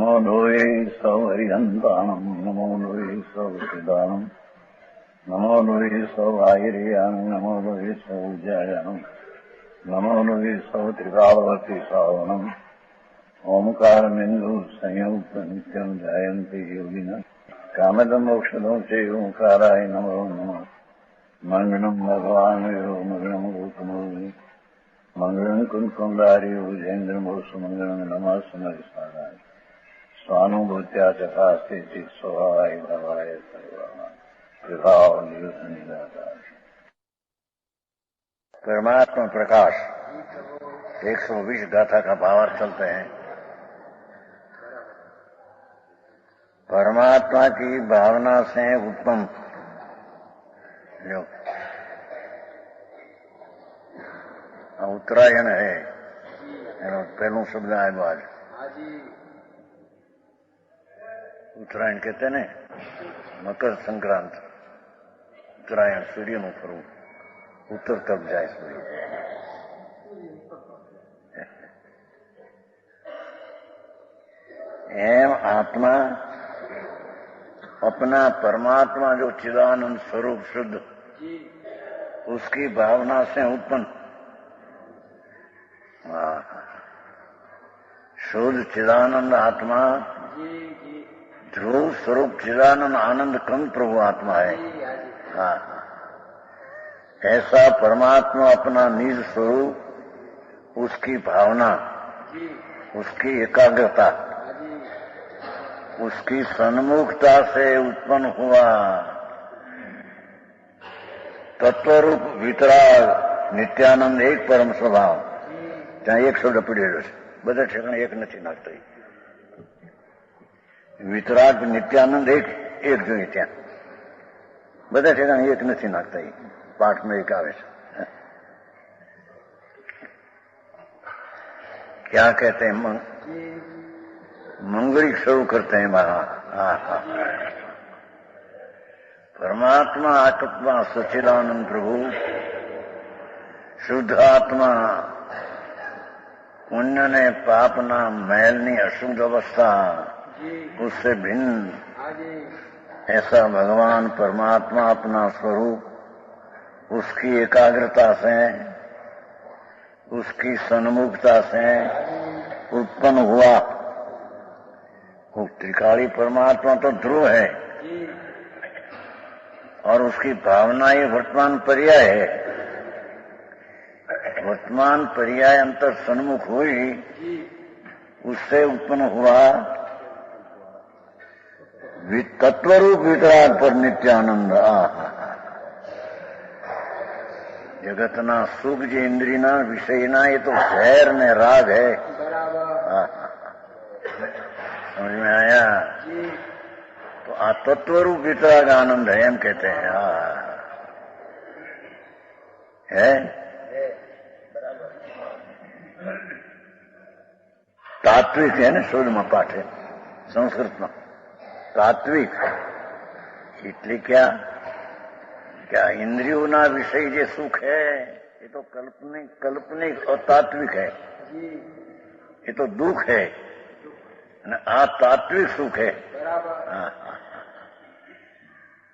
नमो लोये सौहरिहन्ताणम् नमो लोये सौहृदानम् नमो लोये सौभागिर्यानम् नमो लोये सौजायानम् नमो लोये सौत्रिकावती सावनम् ओंकारमिन्दु संयुक्त नित्यम् जायन्ति योगिनः कामदमोक्षदो चैव ओंकाराय नमो नमः मंगलम् भगवान् विभो मंगलम् भूतमोहि मंगलम् कुंकुमधारी भुजेन्द्रमोसु मंगलम् नमः समरिसाराय स्वानुभूत्या चकास्ते स्वभावाय भवाय प्रभाव निराकार परमात्मा प्रकाश 120 गाथा का भावार्थ चलते हैं। परमात्मा की भावना से उत्पन्न जो उत्तरायण है पहलू शब्द आयो आज उत्तरायण कहते ने मकर संक्रांत उत्तरायण सूर्य નું ફરવું उत्तर तब जाए सूर्य एम आत्मा अपना परमात्मा जो चिदानंद स्वरूप शुद्ध उसकी भावना से उत्पन्न शुद्ध चिदानंद आत्मा ध्रुव स्वरूप चिदानंद आनंद कंद प्रभु आत्मा है। ऐसा परमात्मा अपना निज स्वरूप उसकी भावना उसकी एकाग्रता उसकी सन्मुखता से उत्पन्न हुआ तत्वरूप वितराग नित्यानंद एक परम स्वभाव ત્યાં એક શબ્દ પીડેલો છે બધા ઠેકાણે એક નથી નાખતો વિતરાગ નિત્યાનંદ એક એક જોઈએ ત્યાં બધા ઠેકાણે એક નથી નાખતા પાઠમાં એક આવે છે क्या कहते हैं मंगलिक शुरू करते हैं परमात्मा आत्मा सच्चिदानंद प्रभु शुद्ध आत्मा पुण्य ने पापना मैलनी अशुद्ध अवस्था उससे भिन्न ऐसा भगवान परमात्मा अपना स्वरूप उसकी एकाग्रता से उसकी सन्मुखता से उत्पन्न हुआ। वो त्रिकाली परमात्मा तो ध्रुव है और उसकी भावना ही वर्तमान पर्याय है। वर्तमान पर्याय अंतर सन्मुख हुई उससे उत्पन्न हुआ तत्वरूप वितराग पर नित्यानंद। जगतना सुख जे इंद्रियना विषयना ये तो ઝેર ने राग है। समझ में आया? तो आ तत्वरूप वितराग आनंद है हम कहते हैं। है तात्विक है ना शोध में पाठ है संस्कृत में तात्विक એટલે क्या क्या इंद्रियों ना विषय जे सुख है ये तो कल्पनिक और तात्विक है। ये तो दुख है आ तात्विक सुख है।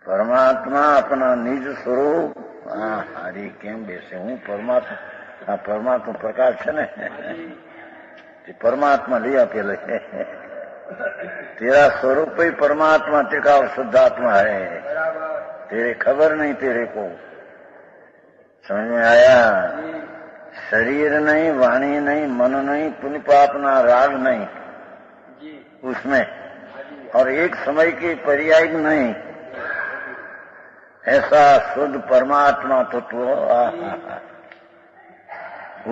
परमात्मा अपना निज स्वरूप हरी केम बेसे हूँ परमात्मा परमात्मा प्रकाश है ने परमात्मा लिया पहले तेरा स्वरूप ही परमात्मा टिका शुद्धात्मा है। तेरे खबर नहीं तेरे को समझ में आया? शरीर नहीं वाणी नहीं मन नहीं पुण्य पाप ना राग नहीं उसमें और एक समय की पर्याय नहीं ऐसा शुद्ध परमात्मा तत्व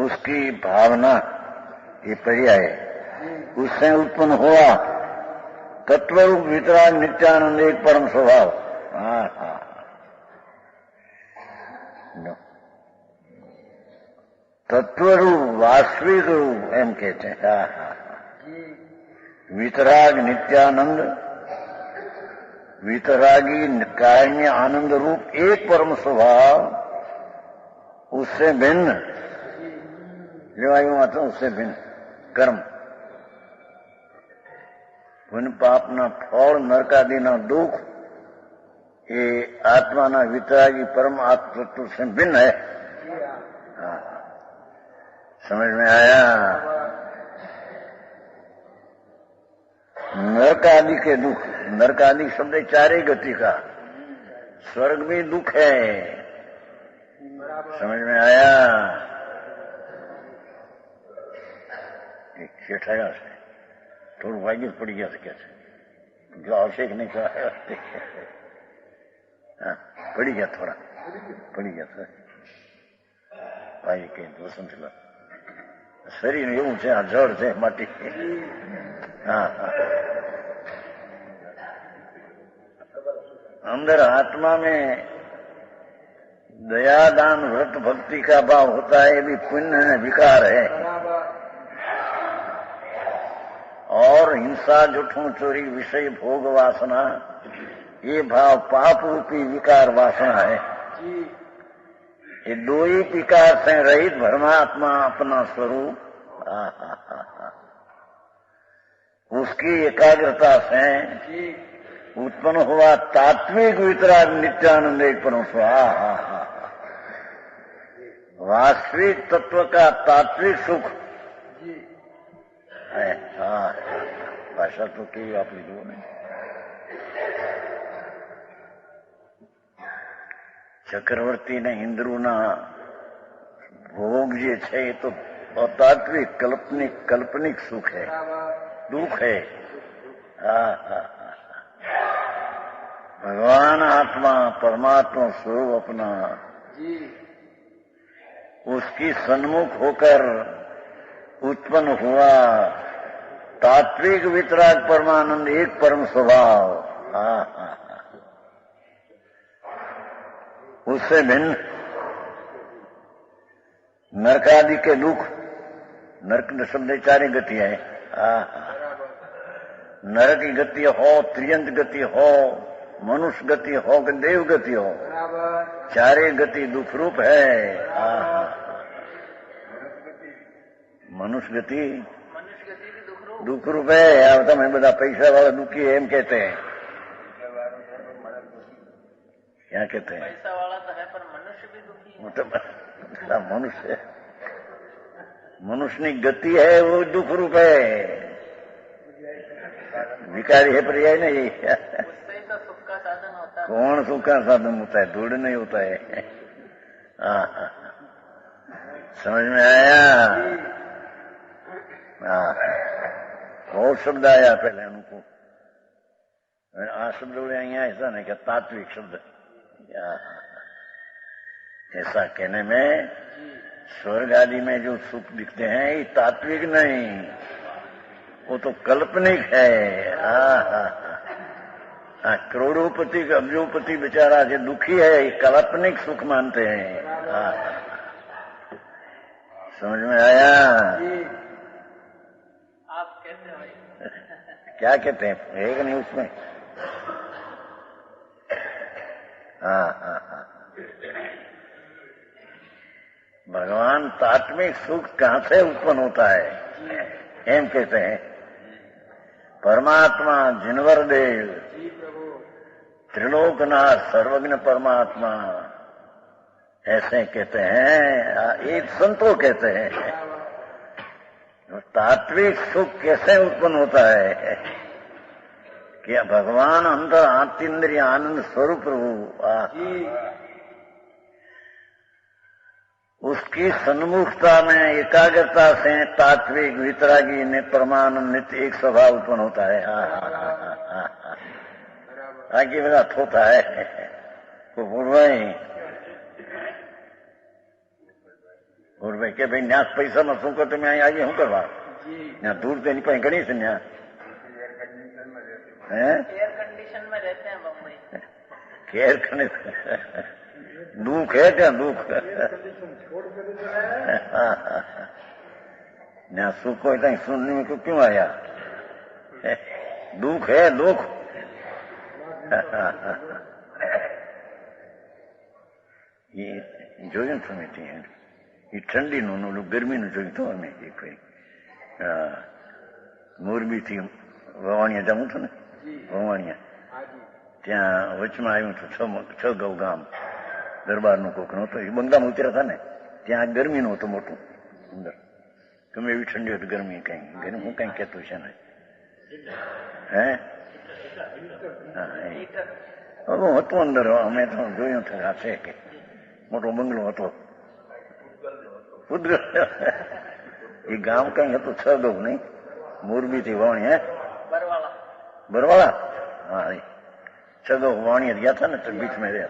उसकी भावना ये पर्याय उससे उत्पन्न हुआ तत्वरूप वितराग नित्यानंद एक परम स्वभाव। तत्वरूप वास्तविक रूप एम कहते हैं। वितराग नित्यानंद वितरागी कायमी आनंद रूप एक परम स्वभाव उससे भिन्न जो आयु आता उससे भिन्न कर्म પુન પાપના ફળ નરકાદીના દુઃખ એ આત્માના વિતરાગી परम आत्म तत्व से भिन्न है। हाँ, समझ में आया? नरक आदि के दुख, नरक आदि शब्द चारे गति का, स्वर्ग भी दुख है। समझ में आया? શેઠાયા છે થોડું વાગ્યું પડી ગયા છે કે છે જો આવશે કે નહીં પડી ગયા થોડા પડી ગયા છે ભાઈ કઈ વસંત શરીર એવું છે આ જળ છે માટી હા હા अंदर आत्मा में दया दान व्रत भक्ति का भाव होता है, ये भी पुण्य है विकार है। और हिंसा जुठों चोरी विषय भोग वासना ये भाव पाप रूपी विकार वासना है। ये दो ही विकार से रहित परमात्मा अपना स्वरूप उसकी एकाग्रता से उत्पन्न हुआ तात्विक वितराग नित्यानंद एक परम वास्तविक तत्व का तात्विक सुख है। हाँ भाषा तो केवी आपली जो नहीं चक्रवर्ती ने इंद्रुना भोग जे छे तो अतात्विक काल्पनिक सुख है, दुख है। हाँ हाँ भगवान आत्मा परमात्मा स्वरूप अपना उसकी सन्मुख होकर उत्पन्न हुआ तात्विक वितराग परमानंद एक परम स्वभाव उससे भिन्न नरकादि के दुख, नरक शब्द चारे गति है। नरक की गति हो, त्रियंत गति हो, मनुष्य गति हो कि देव गति हो, चारे गति दुख रूप है। मनुष्य गति दुख रूप है। अब તમે બધા पैसा वाला दुखी है एम कहते हैं, क्या कहते हैं? पैसा वाला तो है पर मनुष्य भी दुखी है। मतलब मनुष्य मनुष्य की गति है वो दुख रूप है, विकारी है पर्याय नहीं। उससे ही तो सुख का साधन होता है। कौन सुख का साधन होता है? धूड़ नहीं होता है। समझ में आया? बहुत शब्द आया पहले उनको, आ शब्द यहाँ ऐसा नहीं क्या तात्विक शब्द ऐसा कहने में स्वर्ग आदि में जो सुख दिखते हैं ये तात्विक नहीं, वो तो काल्पनिक है। करोड़ोपति अब्जोपति बेचारा जो दुखी है ये काल्पनिक सुख मानते हैं। समझ में आया? आप कहते हो क्या कहते हैं? है कि नहीं उसमें? भगवान तात्विक सुख कहां से उत्पन्न होता है एम कहते हैं। परमात्मा जिनवर देव त्रिलोकनाथ सर्वज्ञ परमात्मा ऐसे कहते हैं, एक संतो कहते हैं। तात्विक सुख कैसे उत्पन्न होता है कि भगवान अंतर आत्मेंद्रिय आनंद स्वरूप उसकी सन्मुखता में एकाग्रता से तात्विक वितरागी ने परमानंद नित्य एक स्वभाव उत्पन्न होता है। आगे मेरा होता है तो बोल के भाई न्यास पैसा में शू करते मैं आगे हूँ करवा दूर से नहीं पाई गणी से न्या एयर कंडीशन में रहते हैं बम्बई। केयर कंडीशन दुख है क्या? दुख न्या सुख को इतना सुनने में क्यों आया? दुख है दुख। ये જોયું તમે ત્યાં એ ઠંડીનું ગરમીનું જોયું તો અમે મોરબીથી વવાણિયા જવું હતું ને, વવાણિયા ત્યાં વચમાં આવ્યું હતું છ ગૌ ગામ દરબારનું કોક નહોતો, એ બંગલામાં ઉતર્યા હતા ને, ત્યાં ગરમીનું હતું મોટું અંદર, ગમે એવી ઠંડી હતી ગરમી કઈ ગરમી હું કઈ કહેતું છે ને હે હું હતું અંદર, અમે તો જોયું હતું આ છે કે મોટો બંગલો હતો એ ગામ કઈ હતું છ ગૌ નહીં, મોરબી થી વાણી હે बरवाला हाँ चलो वाणी गया था ना तो बीच में रहा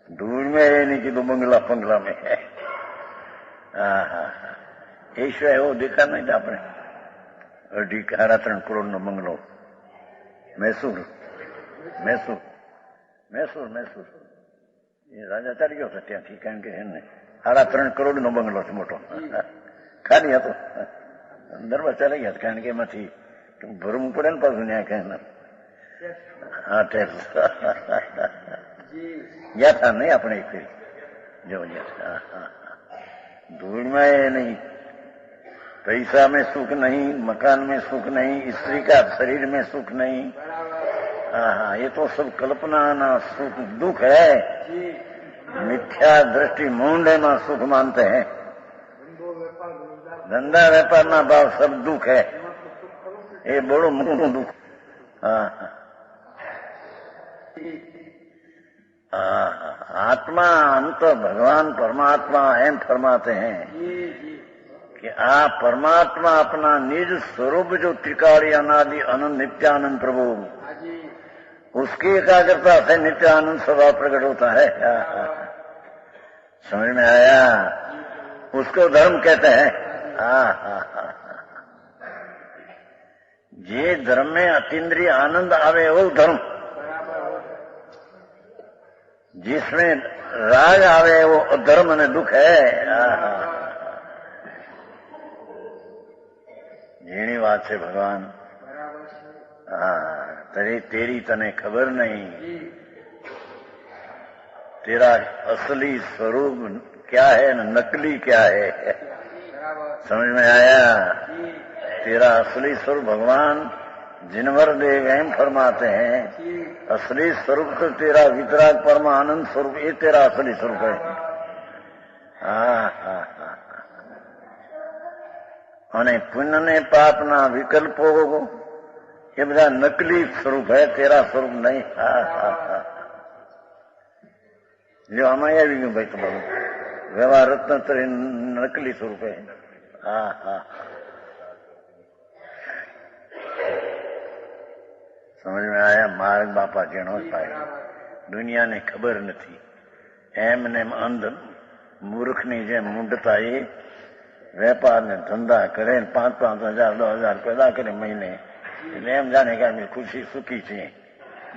दूर में ये नहीं कि दो बंगला पंगला में है हाँ हाँ हाँ ये सिवाय वो देखा नहीं था आपने 3.5 करोड़ नो बंगलो मैसूर मैसूर मैसूर मैसूर ये राजा चढ़ गयो था त्याथी कारण के है ने 3.5 करोड़ नो बंगलो छे मोटो खाली हतो दरबार चला गया कारण के एमांथी ભરવું પડે ને પાછું ન્યા કઈ હા ટેક્સ ગયા था नहीं આપણે एक जो धूल में नहीं, पैसा में सुख नहीं, मकान में सुख नहीं, स्त्री का शरीर में सुख नहीं, हाँ ये तो सब कल्पना ना सुख दुख है, मिथ्या दृष्टि मूंढे में सुख मानते हैं, धंधा व्यापार ना भाव सब दुख है, ये बड़ो मोटो दुख। आत्मा अंत भगवान परमात्मा एम फरमाते हैं कि आप परमात्मा अपना निज स्वरूप जो त्रिकाली अनादि अनंत नित्यानंद प्रभु उसकी एकाग्रता से नित्यानंद स्वभाव प्रकट होता है। समझ में आया? उसको धर्म कहते हैं। जे धर्म में अतीन्द्रिय आनंद आवे वो धर्म, जिसमें राग आवे वो अधर्म ने दुख है। झीणी बात है भगवान। तेरी तने खबर नहीं, तेरा असली स्वरूप क्या है न नकली क्या है। समझ में आया? तेरा असली स्वरूप भगवान जिनवर देव एम फरमाते हैं, असली स्वरूप तो तेरा वितराग परमानंद स्वरूप, ये तेरा असली स्वरूप है। અને પુણ્ય ને પાપ ના વિકલ્પો એ બધા નકલી સ્વરૂપ है, तेरा स्वरूप नहीं। जो आमा આવી ગયું ભાઈ તમારું વ્યવહાર રત્ન નકલી સ્વરૂપ है। समझ में आया? मार्ग बापा जेनो पाए दुनिया ने खबर नहीं, एम ने अंध मूर्ख ने जेम मूंढता ये व्यापार ने धंधा करे 5-5 हजार 10,000 पैदा करे महीने, एम जाने का खुशी सुखी छे,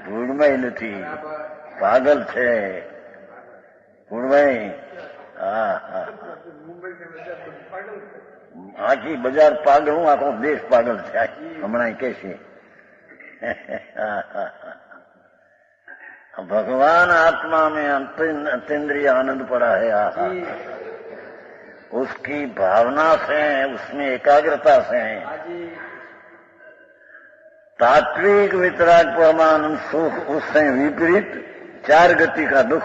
धूल में नहीं, पागल छे धूल में। आखी बाजार पागल हूँ, आखो देश पागल छे हमणा कैसे। भगवान आत्मा में अतीन्द्रिय आनंद पड़ा है। उसकी भावना से, उसमें एकाग्रता से तात्विक वितराग परमानंद सुख, उससे विपरीत 4 गति का दुख।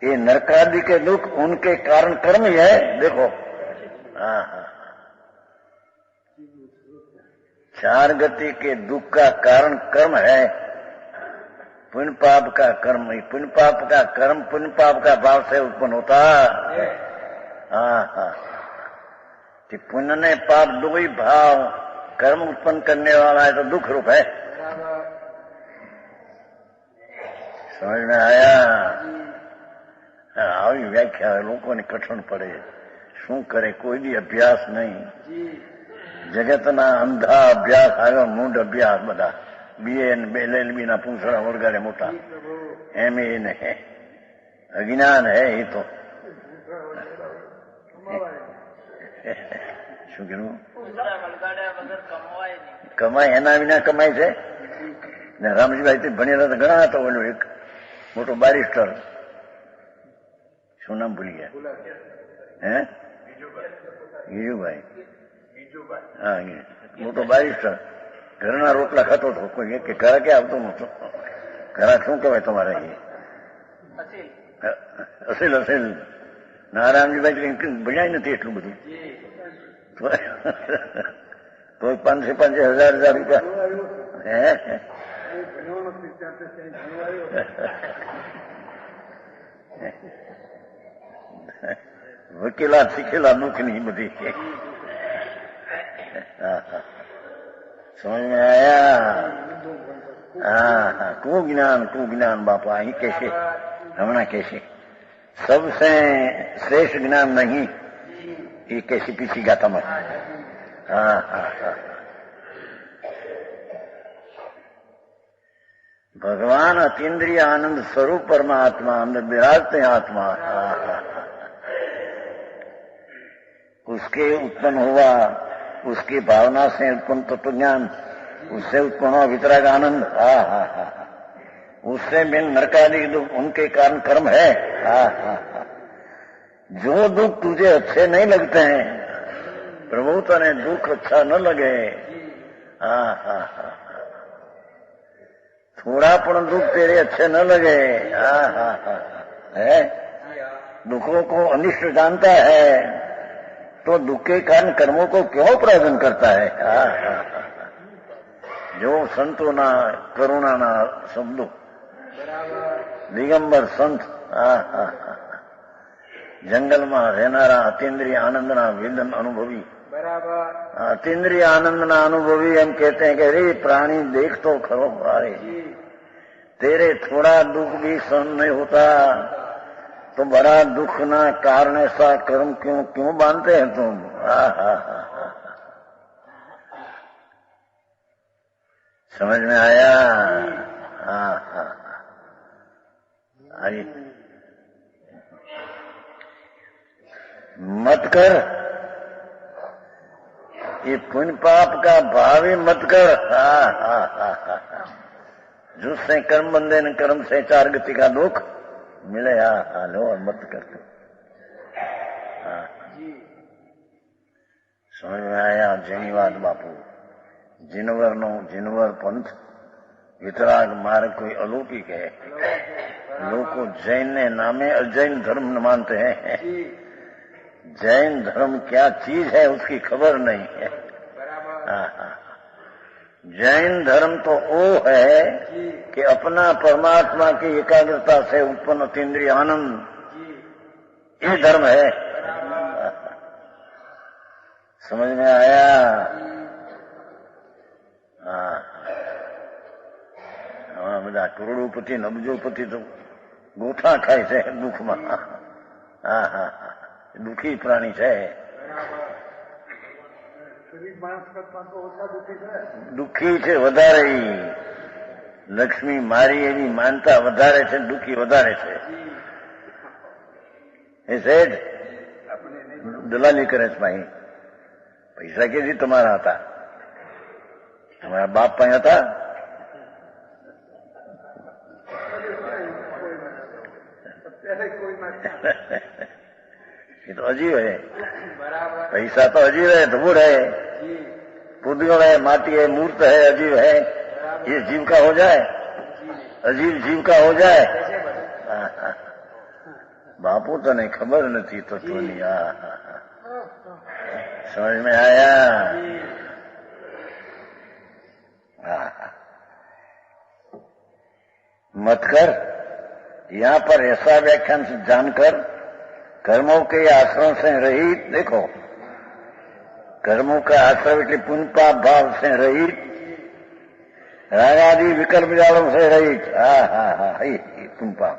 ये नरकादि के दुख उनके कारण कर्म ही है। देखो 4 गति के दुख का कारण कर्म है, पुण्य पाप का कर्म। पुण्य पाप का कर्म पुण्य पाप का भाव से उत्पन्न होता है। पुण्य ने पाप दो ही भाव कर्म उत्पन्न करने वाला है तो दुख रूप है। समझ में आया? આવી વ્યાખ્યા લોકોને કઠણ પડે, શું કરે? કોઈ બી અભ્યાસ નહીં, જગતના અંધા અભ્યાસ આવ્યો, મૂંઢ અભ્યાસ બધા BA ને LLB ના પૂંછડા વળગાડે મોટા, MA ને અજ્ઞાન હે એ તો શું કીધું? કમાય એના વિના કમાય છે ને? રામજીભાઈ ભણેલા તો ઘણા હતા, ઓલો એક મોટો બારિસ્ટર, શું નામ ભૂલી ગયા, હે ગીજુભાઈ હા મોટો બારિસ્ટર ઘરના રોટલા ખાતો હતો. કોઈ કે ઘરે ક્યાં આવતો નતો. ઘરા શું કહેવાય તમારે? અસીલ અસીલ નારાયણજીભાઈ ભણ્યા નથી એટલું બધું. તો 500,000 રૂપિયા હે વકીલાત શીખેલા દુઃખની બધી. સમજ में आया? हाँ कुज्ञान बापा ही कैसे हमारा कैसे सबसे श्रेष्ठ ज्ञान नहीं ये कैसी पीछी गाता मत. भगवान अतीन्द्रिय आनंद स्वरूप परमात्मा अंदर विराजते आत्मा. उसके उत्पन्न हुआ, उसकी भावना से उत्पन्न तत्व ज्ञान, उससे उत्पन्न हुआ वितराग आनंद. उससे बिन नरकादि दुख उनके कारण कर्म है. जो दुख तुझे अच्छे नहीं लगते हैं प्रभु तने दुख अच्छा न लगे. थोड़ा पण दुख तेरे अच्छे न लगे. है दुखों को अनिष्ट जानता है तो दुख के कारण कर्मों को क्यों प्रयोजन करता है. जो संतोना करुणाना शब्दों દિગંબર સંત જંગલમાં રહેનારા અતિન્દ્રિય આનંદના વેદન અનુભવી. અતિન્દ્રિય આનંદના અનુભવી એમ કહેते हैं कि अरे प्राणी देख तो खरो अरे तेरे थोड़ा दुख भी सहन नहीं होता तो बड़ा दुख ना कारण ऐसा कर्म क्यों बांधते हैं तुम. समझ में आया? मत कर ये पुण्य पाप का भाव ही मत कर. जिससे कर्म बंधे न कर्म से 4 गति का दुख मिले. लो मत कर. समझ में आया? જેની વાત બાપુ જીનવર पंथ वितराग मार्ग कोई अलौकिक है. लोग को जैन ने नामे अजैन धर्म न मानते हैं. जैन धर्म क्या चीज है उसकी खबर नहीं है. जैन धर्म तो वो है कि अपना परमात्मा की एकाग्रता से उत्पन्न अतीन्द्रिय आनंद ये धर्म है. समझ में आया? બધા કરોડોપતિ નબજોપતિ તો ગોઠા ખાય છે દુઃખમાં. દુઃખી પ્રાણી છે. દુઃખી છે વધારે. લક્ષ્મી મારી એવી માનતા વધારે છે, દુઃખી વધારે છે. એ શેઠ દલાલી કરે છે ભાઈ. પૈસા કેથી તમારા હતા? તમારા બાપ પાસે હતા? ये तो अजीब है. पैसा तो अजीब है, धूड़ है, पुद्गल है, माटी है, मूर्त है, अजीब है. ये जीव का हो जाए, अजीब जीव का हो जाए. बापू तो नहीं खबर नहीं तो तू नहीं. समझ में आया? मत कर. यहाँ पर ऐसा व्याख्यान से जानकर कर्मों के आश्रम से रहित, देखो कर्मों का आश्रम એટલે પુण्य पाप भाव से रहित, राग आदि विकल्प जालों से रहित. पुण्य पाप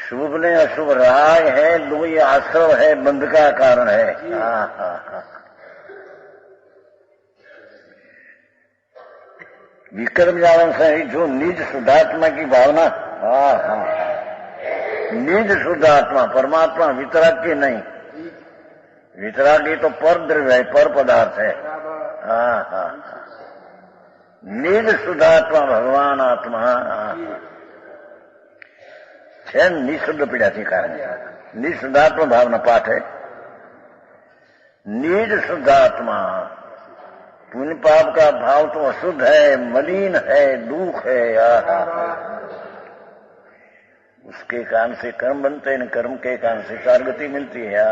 शुभ ने अशुभ राग है, दो ये आश्रव है, बंध का कारण है. विकल्प जालों से जो निज शुद्धात्मा की भावना. निज शुद्धात्मा परमात्मा वितरागी नहीं. वितरागी तो पर द्रव्य है, पर पदार्थ है. निज शुद्धात्मा भगवान आत्मा છે નિશુદ્ધ પીડાથી કારણ निज शुद्धात्मा भावना पाठ है। निज शुद्धात्मा, पुण्य पाप का भाव तो अशुद्ध है, मलिन है, दुख है। उसके कारण से कर्म बनते हैं, कर्म के कारण से चार गति मिलती है।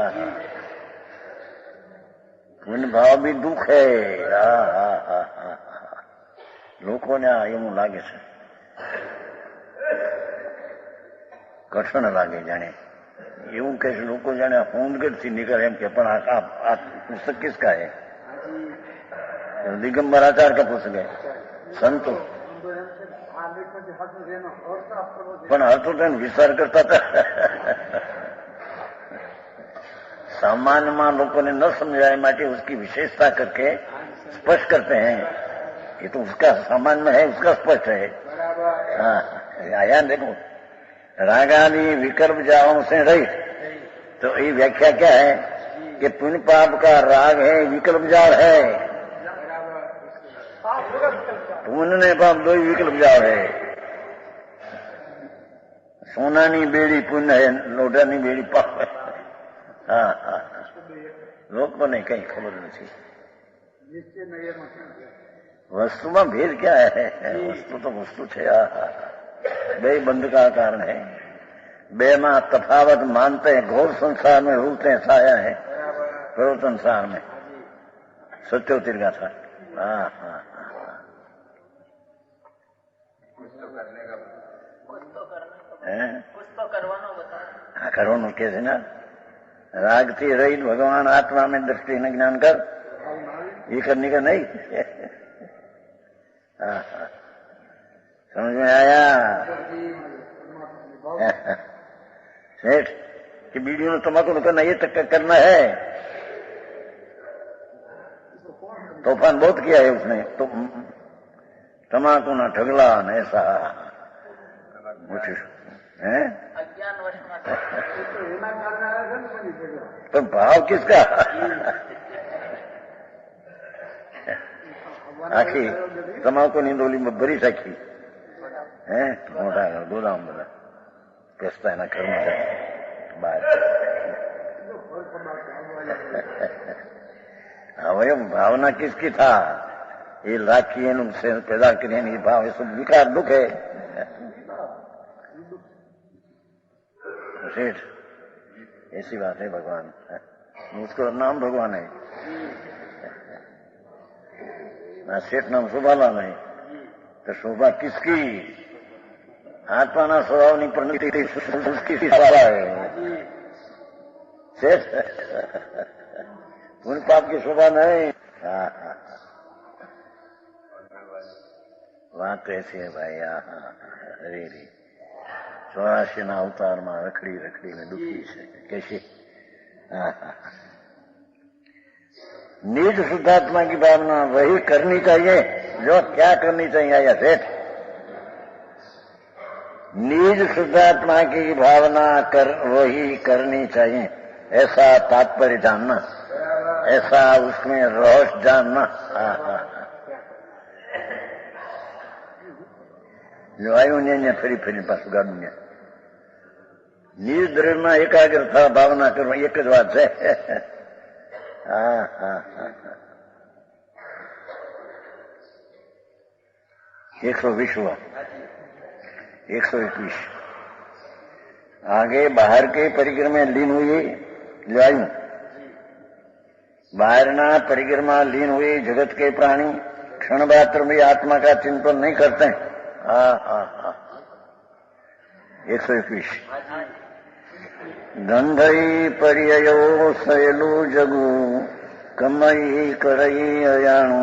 पुण्य भाव भी दुख है। લોકોને એવું લાગે છે, કઠણ લાગે, જાણે એવું કહે છે લોકો, જાણે હોંદગઢથી નીકળે એમ કે પણ આ પુસ્તક કિસકા है? दिगंबर आचार्य का पुस्तक है, संतो। પણ અર્થો તેને વિચાર કરતા હતા। सामान्य लोगों ने न समझाए माटे उसकी विशेषता करके स्पष्ट करते हैं। ये तो उसका सामान्य में है, उसका स्पष्ट है। हाँ, आया देखो, रागादि विकल्प जाओं से रहित। तो ये व्याख्या क्या है कि पुण्य पाप का राग है, विकल्प जाल है। पुण्य ने पाप दो ही विकल्प जाल है। सोनानी बेड़ी पुण्य है, लोटानी बेड़ी पाप है। हाँ हाँ, લોકોને કઈ ખબર નથી। વસ્તુમાં ભેદ क्या है? વસ્તુ તો વસ્તુ છે। બે બંધ का कारण है। બે માં तफावत मानते हैं, घोर संसार में रूलते हैं, छाया है प्रभु संसार में। सत्योतिर गाथा। हाँ हाँ हाँ, कुछ तो करवानो बता। हाँ, करवानो के છે ना, राग थी रहित भगवान आत्मा में दृष्टि न ज्ञान कर, ये करने का नहीं। समझ में आया? सेठ कि बीड़ी में तम्बाकू न करना, ये तक करना है। तूफान बहुत किया है उसने तो, तम्बाकू ना ढगला न ऐसा है। तो भाव किसका? आखी तमाकू ની ડોલીમાં ભરી રાખી હે, મોટા ગોદામ બધા પેસતા એના ઘરમાં જાય બહાર। હવે ભાવના किसकी था? ये लाखी एनु से पैदा करिए, ये भाव, ये सब विकार दुख है। सेठ ऐसी बात है। भगवान, उसका नाम भगवान है ना। सेठ नाम शोभाला नहीं तो शोभा किसकी? आत्मा ना स्वभाव नहीं, पर उसकी शोभा है। सेठ उन पाप की शोभा नहीं। बात तो ऐसी है भाई। अरे रे, 84 अवतार में रखड़ी रखड़ी में दुखी है कैसे? निज शुद्धात्मा की भावना वही करनी चाहिए जो क्या करनी चाहिए? आया सेठ, निज शुद्धात्मा की भावना कर वही करनी चाहिए, ऐसा तात्पर्य जानना, ऐसा उसमें रहस्य जानना। जो आयु ने फरी फरी पास गाड़ू ने निज द्रव्य में एकाग्रता भावना करवा एक ज बात है। हाँ हाँ हाँ, 120 हुआ, 121 आगे बाहर के परिक्रमा लीन हुई लायू, बाहर ना परिक्रमा लीन हुई जगत के प्राणी क्षण मात्र में आत्मा का चिंतन नहीं करते। हाँ हाँ हाँ, 121 गंधई पर्ययो सयलु जगु कमई करई अयाणु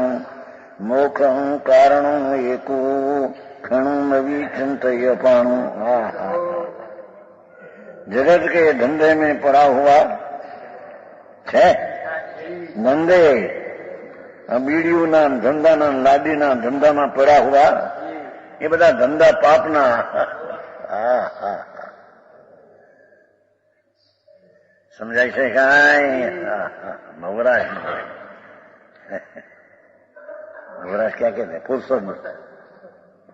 मोखं कारणं एको क्षणु नवी चिंतय पाणु। हाँ हाँ, जगत के धंधे में पड़ा हुआ है, धंधे बीड़ियों ना धंधा ना लाडी ना धंधा में पड़ा हुआ, ये बड़ा धंधा पापना। हाँ हाँ, समझाई से मवराज, मवराज क्या कहते हैं?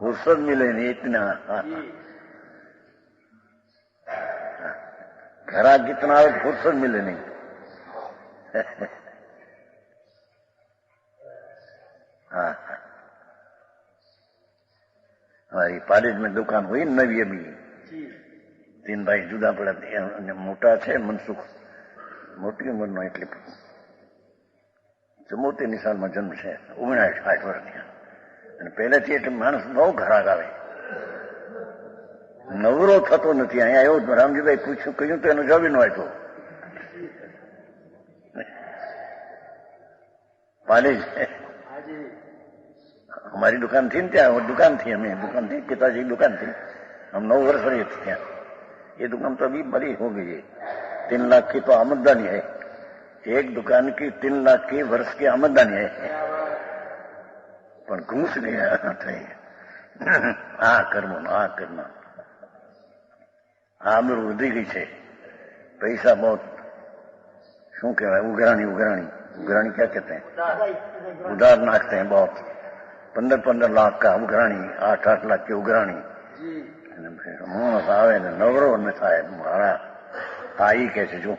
फुर्सत मिले नहीं इतना। ग्राहक जितना आवे फुर्सत मिले नहीं। हाँ, हमारी पालेज में दुकान हुई नवी अभी, 3 भाई जुदा पड़ा, मोटा है मनसुख, मोटी उम्र એટલે 74 સાલમાં જન્મ છે, 59-60 વર્ષની, અને પહેલેથી એટલે માણસ બહુ ઘરાક આવે, નવરો થતો નથી. અહીંયા આવ્યો રામજીભાઈ પૂછ્યું કહ્યું તો એનો જવાબ ન આપ્યો. પાલેજ हमारी दुकान थी ना, ત્યાં दुकान थी, हमें दुकान थी, पिताजी की दुकान थी, हम 9 वर्ष रहे थे ત્યાં. ये दुकान तो अभी बड़ी हो गई है, 3 लाख की तो आमदनी है, एक दुकान की 3 लाख की वर्ष की आमदनी है, પણ ઘૂસ ગયા થઈ. આ કરવું આ કરના આમરું વધી ગઈ છે, પૈસા બહુ શું કહેવાય ઉઘરાણી ઉઘરાણી उघराणी क्या कहते हैं, उधार नाखते हैं बहुत, 15-15 लाख का उघराणी, 8-8 लाख की उघराणी. माणस आवे ने नवरो न थाय मारा. आई कैसे जो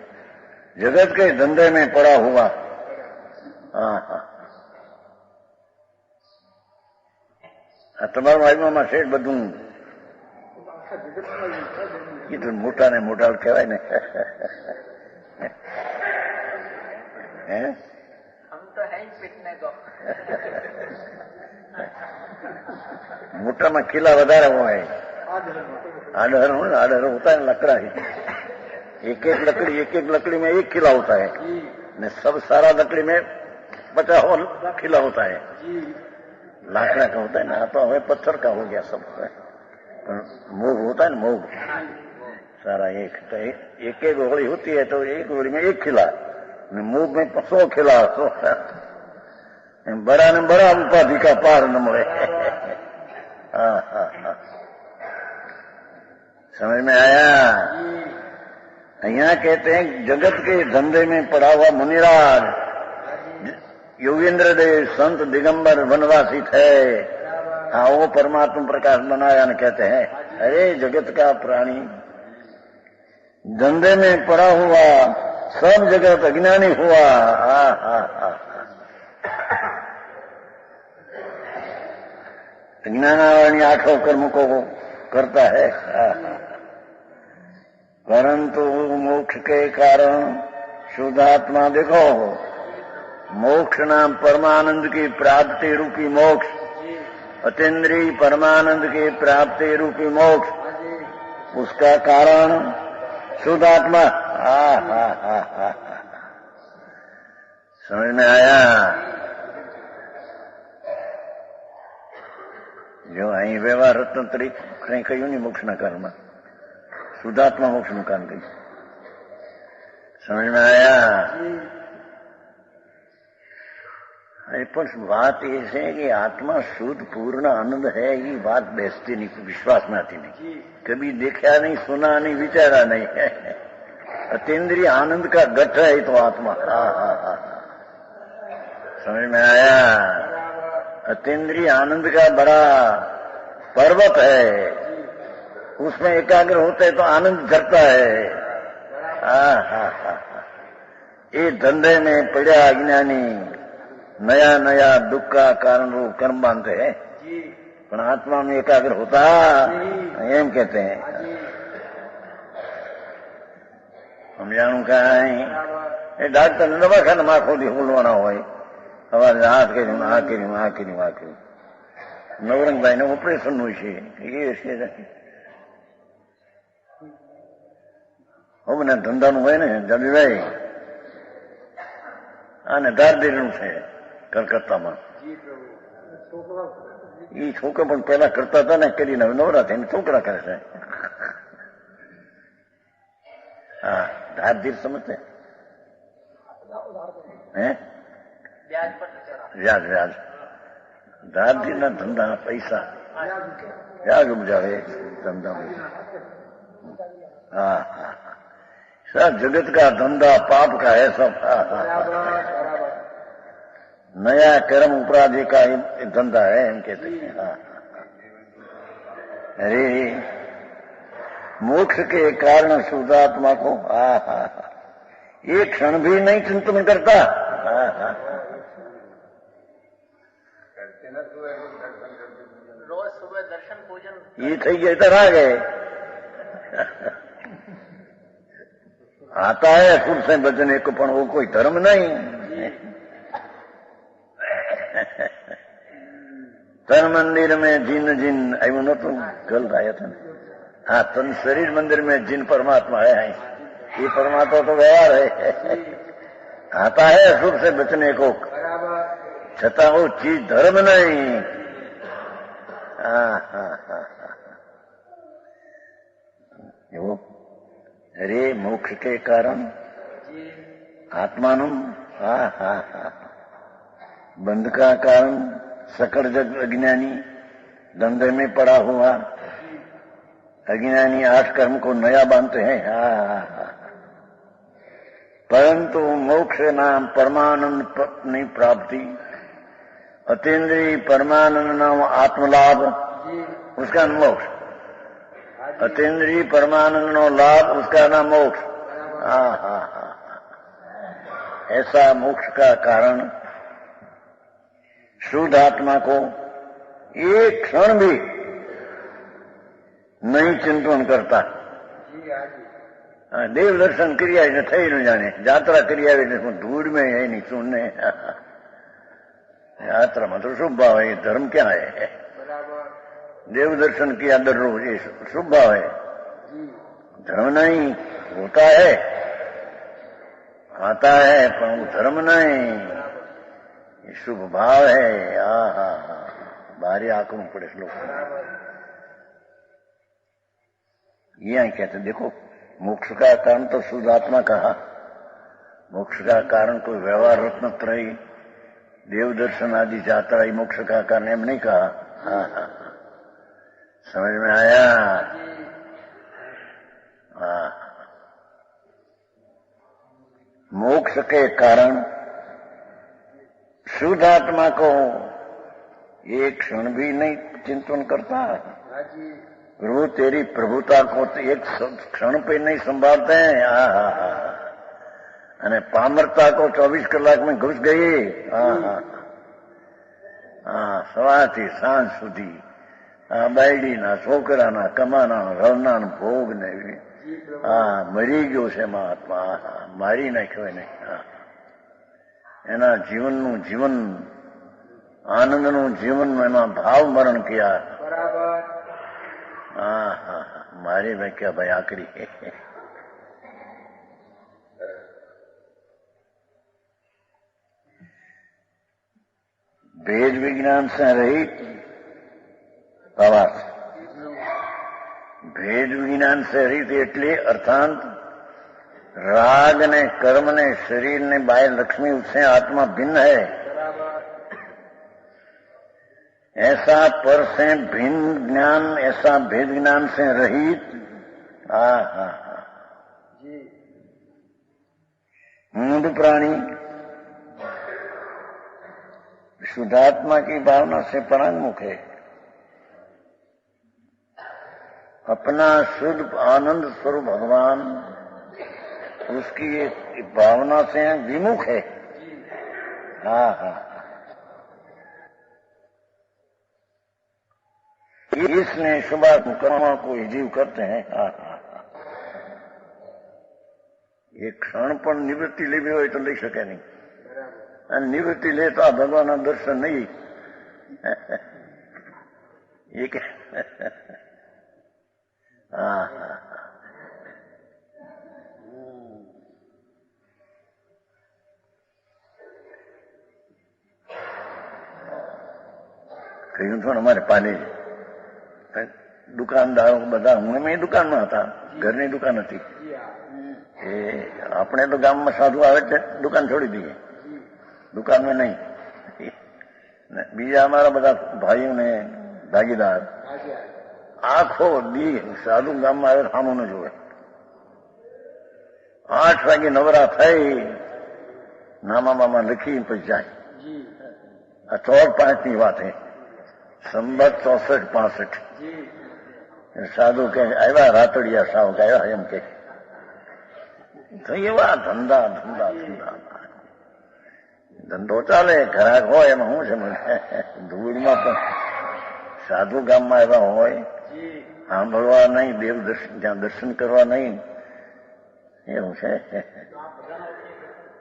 जगत के धंधे में पड़ा हुआ. તમારા વાઈમાં શેઠ બધું એ તો મોટા ને મોટા કહેવાય ને. हम तो है ही पिटने को. मोटाમાં ખીલા વધારે હોય, आडहर होता है लकड़ा ही, एक लकड़ी में एक खिला होता है, ने सब सारा लकड़ी में 50 खिला होता है. लाकड़ा का होता है ना, तो हमें पत्थर का हो गया सब. मूग होता है ना, मूग सारा एक गोली होती है, तो एक गोली में 1 खिला, मूग में 100 खिला, 100 बड़ा ने बड़ा उपाधि का पार न મળે. समझ में आया. यहाँ कहते हैं जगत के धंधे में पड़ा हुआ मुनिराज योगेंद्र देव संत दिगंबर वनवासी थे. हाँ, वो परमात्मा प्रकाश बनाया न कहते हैं अरे जगत का प्राणी धंधे में पड़ा हुआ, सब जगत अज्ञानी हुआ. ज्ञानावरणी 8 कर्म को करता है, परंतु मोक्ष के कारण शुद्धात्मा देखो, मोक्ष नाम परमानंद की प्राप्ति रूपी मोक्ष, अतीन्द्रिय परमानंद की प्राप्ति रूपी मोक्ष, उसका कारण शुद्धात्मा. समझ में आया. जो અહીં વ્યવહાર રત્ન તરીકે કઈ કહ્યું નહીં મોક્ષના કારણમાં, શુદ્ધાત્મા મોક્ષનું કામ કહ્યું. સમજ में आया. પણ વાત એ છે કે આત્મા શુદ્ધ પૂર્ણ આનંદ है, ये बात બેસતી नहीं, विश्वास में आती नहीं. कभी देखा नहीं, सुना नहीं, विचारा नहीं. अतीन्द्रिय आनंद का गठ है तो आत्मा. समझ में आया. अतीन्द्रिय आनंद का बड़ा पर्वत है, उसमें एकाग्र होते तो आनंद झरता है. ये धंधे में पड़ा अज्ञानी नया नया दुख का कारण रूप कर्म बांधते हैं, पर आत्मा में एकाग्र होता एम कहते हैं. हम जानू का डॉक्टर ने दवाखाना में खोदी बोलवाना हो, हमारे हाथ કર્યું આ કર્યું. નવરંગભાઈ ને ઓપરેશન નું છે એ છે. હવે ધંધાનું હોય ને જમીભાઈ, આને ધારદેરીનું છે કલકત્તામાં. એ છોકરા પણ પેલા કરતા હતા ને, કરીને હવે નવરા થઈને છોકરા કરે છે. હા, ધારધીર સમજते हैं. વ્યાજ ધારધીરના ધંધા પૈસા વ્યાજ ઉપજાવે ધંધામાં. हाँ, सब जगत का धंधा पाप का है सब. नया कर्म अपराधी का ही धंधा है, हम कहते हैं. अरे मोक्ष के कारण शुद्धात्मा को एक क्षण भी नहीं चिंतन करता। रोज सुबह दर्शन पूजन ये थी गए इधर आ गए। आता है सुर से बचने को, पण वो कोई धर्म नहीं। तन मंदिर में जिन जिन એવું નતું ગલ આયા था। हाँ, तन शरीर मंदिर में जिन परमात्मा है, ये परमात्मा तो व्यवहार है। आता है सुर से बचने को, छता वो चीज धर्म नहीं। वो अरे मोक्ष के कारण आत्मानु बंध का कारण सकल जग अज्ञानी धंधे में पड़ा हुआ अज्ञानी 8 कर्म को नया बांधते हैं। परंतु मोक्ष नाम परमानंद नहीं प्राप्ति, अतीन्द्रिय परमानंद नाम आत्मलाभ, उसका मोक्ष। अतीन्द्रिय परमानंद नो लाभ, उसका नाम मोक्ष। ऐसा मोक्ष का कारण शुद्ध आत्मा को एक क्षण भी नहीं चिंतन करता। देव दर्शन क्रिया ने थई न जाने, यात्रा क्रिया धूड़ में है नहीं सुनने। यात्रा में तो शुभ भाव है, धर्म क्या है? देव दर्शन किया दररोज, ये शुभ भाव है, धर्म नहीं। होता है, आता है, पर वो धर्म नहीं, ये शुभ भाव है। भारी आंकड़ों पड़े श्लोक। ये कहते देखो, मोक्ष का कारण तो शुद्ध आत्मा कहा, मोक्ष का कारण कोई व्यवहार रत्नत्रयी देव दर्शन आदि यात्रा ही मोक्ष का कारण एम नहीं कहा। समझ में आया? मोक्ष के कारण शुद्ध आत्मा को एक क्षण भी नहीं चिंतन करता। वो तेरी प्रभुता को तो एक क्षण पे नहीं संभालते हैं। અને પામરતા को 24 કલાક में घुस गई। સવારથી સાંજ સુધી બાયડીના છોકરાના કમાના રવના ભોગને મરી ગયો છે મહાત્મા, મારી નાખ્યો એને। એના જીવનનું જીવન, આનંદનું જીવન, એમાં ભાવ મરણ किया। મારી મેં क्या भाई आखिरी भेद विज्ञान से रहित प्रवास। भेद विज्ञान से रहित એટલે अर्थात राग ने, कर्म ने, शरीर ने, बाह्य लक्ष्मी, उससे आत्मा भिन्न है। ऐसा पर से भिन्न ज्ञान, ऐसा भेद ज्ञान से रहित मूढ़ प्राणी शुद्धात्मा की भावना से परांगमुख है, अपना शुद्ध आनंद स्वरूप भगवान उसकी एक भावना से विमुख है। इसने शुभात्म कर्मों को जीव करते हैं। एक क्षण पर निवृत्ति लेवी हो तो ले सके नहीं, निवृत्ति लेता भगवान दर्शन नहीं। ये क्या? કહ્યું તો અમારે પાલે દુકાનદારો બધા, હું મેં દુકાનમાં હતા, ઘરની દુકાન હતી। એ આપણે તો ગામમાં સાધુ આવે છે દુકાન છોડી દઈએ, દુકાન में नहीं। બીજા અમારા બધા ભાઈઓ ને ભાગીદાર આખો દી સાધુ ગામમાં આવે, સામું ન જોવે। 8 વાગે નવરા થઈ નામા મામા લખી પછી જાય। આ 4-5 ની વાત है, સંવત 64-65। સાધુ કે આવ્યા રાતડિયા સાવ કે આવ્યા એમ કે તો એવા ધંધા ધંધા ધંધા ધંધો ચાલે ઘરાક હોય એમાં શું છે મને ધૂળમાં પણ સાધુ ગામમાં આવ્યા હોય સાંભળવા નહીં દેવ દર્શન ત્યાં દર્શન કરવા નહીં એવું છે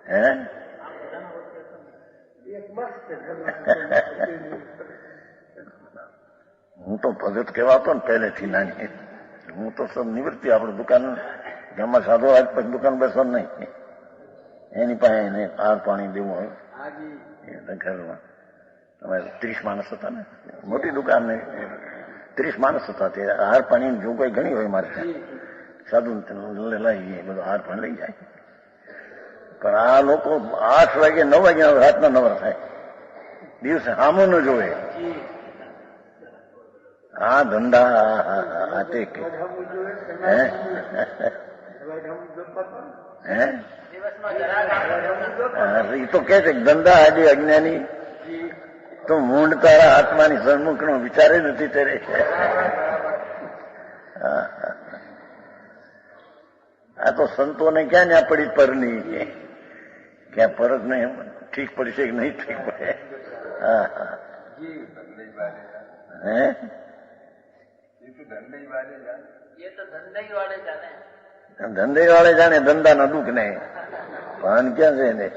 હે હું તો ભગત કહેવાતો ને પહેલેથી નાની હું તો સબ નિવૃત્તિ આપણે દુકાન ગામમાં સાધુ આજ પછી દુકાન બેસો નહીં એની પાસે એને હાર પાણી દેવું હોય ઘરમાં તમારે 30 માણસ હતા ને મોટી દુકાન ને 30 માણસ હતા તે હાર પાણી જો કોઈ ઘણી હોય મારે ત્યાં સાધુ લઈ જાય બધું હાર પણ લઈ જાય પણ આ લોકો 8 વાગે 9 વાગે રાતના નવરા થાય દિવસે સામું ન જોવે આ ધંધા હાથે એ તો કે છે ધંધા આજે અજ્ઞાની તો મૂંડ તારા આત્માની સન્મુખ નો વિચારે નથી ત્યારે આ તો સંતોને ક્યાં ત્યાં પડી પરની ક્યાં પરત નહીં ઠીક પડી છે કે નહીં ઠીક પડે હા હા હે ધંધે વાળે જાણે ધંધા ના દુઃખ ને ભાન ક્યાં છે ને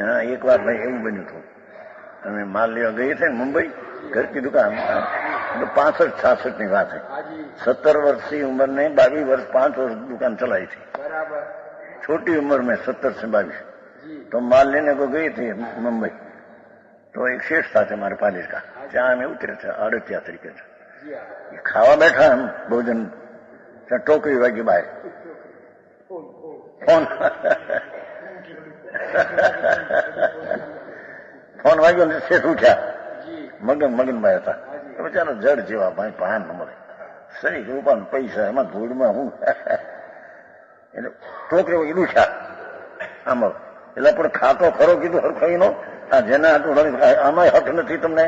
હા એક વાર ભાઈ એવું બન્યું હતું અમે માલ લેવા ગઈ છે ને મુંબઈ ઘર કી દુકાન 65-66 ની વાત है 17 वर्ष की उम्र में 22 वर्ष 5 वर्ष दुकान चलाई थी छोटी उम्र में 17 से 22 तो माल लेने को गई थी मुंबई तो एक शेष था हमारे पालिस का जहाँ हमें उतरे थे आड़तिया तरीके से खावा बैठा हम भोजन टोकरी वागी बाय फोन वाग्यो ने શેઠ ઉઠ્યા મગન ભાઈ હતા બચારા જડ જેવા ભાઈ ભાન ન મળે સરી રૂપાન પૈસા એમાં ધૂળમાં હું એટલે ટોકરી વાગી ઉઠ્યા આમાં એટલે પણ ખાતો ખરો કીધું હરખાઈનો આ જેના હાથું આમાં હક નથી તમને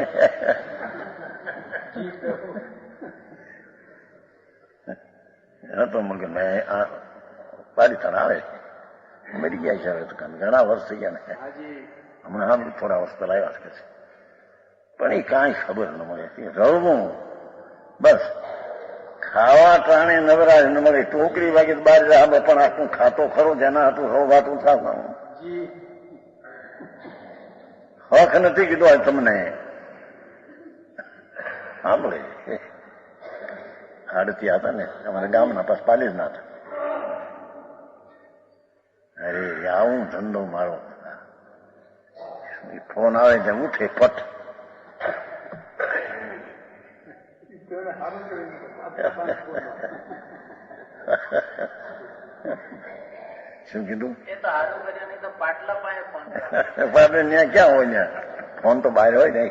તો મગન ભાઈ આ પારિતાણ આવે મરી ગયા છે હવે તો ઘણા વર્ષ થઈ ગયા ને હમણાં સાંભળ્યું થોડા વર્ષ પહેલા આવ્યા છે પણ એ કાંઈ ખબર ન મળે રળવું બસ ખાવા ટાણે નવરાજ ન મળે ટોકરી વાગે બહાર જાય પણ આટલું ખાતો ખરો જેના હતું હવાતું થવાનું હક નથી કીધું આજ તમને સાંભળે આડતી હતા ને અમારા ગામના પાસ પાલીજ ના હતા અરે આવું ધંધો મારો ફોન આવે છે ઉઠે પટ શું કીધું ત્યાં ક્યાં હોય ત્યાં ફોન તો બહાર હોય ને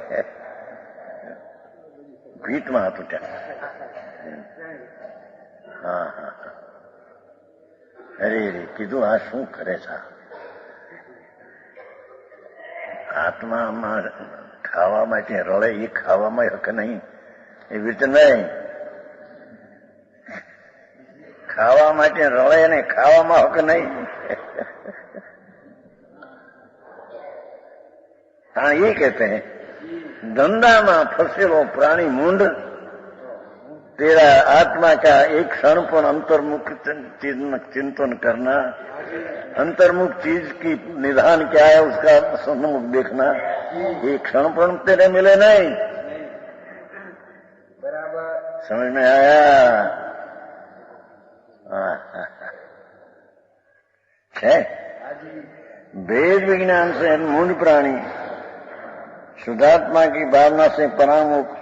ભીતમાં હતું ત્યાં હા હા અરે કીધું આ શું કરે છે આત્મામાં ખાવા માટે રળે એ ખાવામાં હક નહીં એવી રીતે નહીં ખાવા માટે રળે ને ખાવામાં હક નહીં હા એ કહેતે हैं ધંધામાં ફસેલો પ્રાણી મૂંઢ तेरा आत्मा का एक क्षण पर अंतर्मुख चिंतन करना अंतर्मुख चीज की निधान क्या है उसका सन्मुख देखना एक क्षण पर तेरे मिले नहीं बराबर समझ में आया है वेद विज्ञान से मूल प्राणी शुद्धात्मा की भावना से परामुख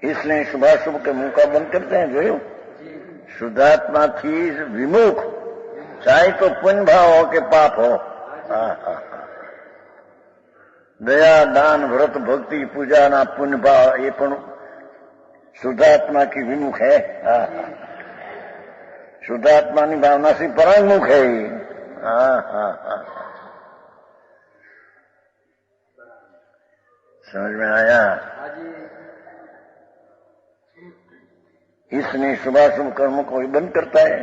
इसलिए शुभाशुभ के मुंह का बंद करते हैं જોયું શુદ્ધાત્માથી વિમુખ ચાહે તો પુण्य भाव हो के पाप हो दया दान व्रत भक्ति पूजा ना पुण्य भाव ये पण शुद्धात्मा की विमुख है शुद्धात्मा की भावना से परांगमुख है समझ में आया? हाँ जी। इसने शुभाशुभ कर्म को ही बंद करता है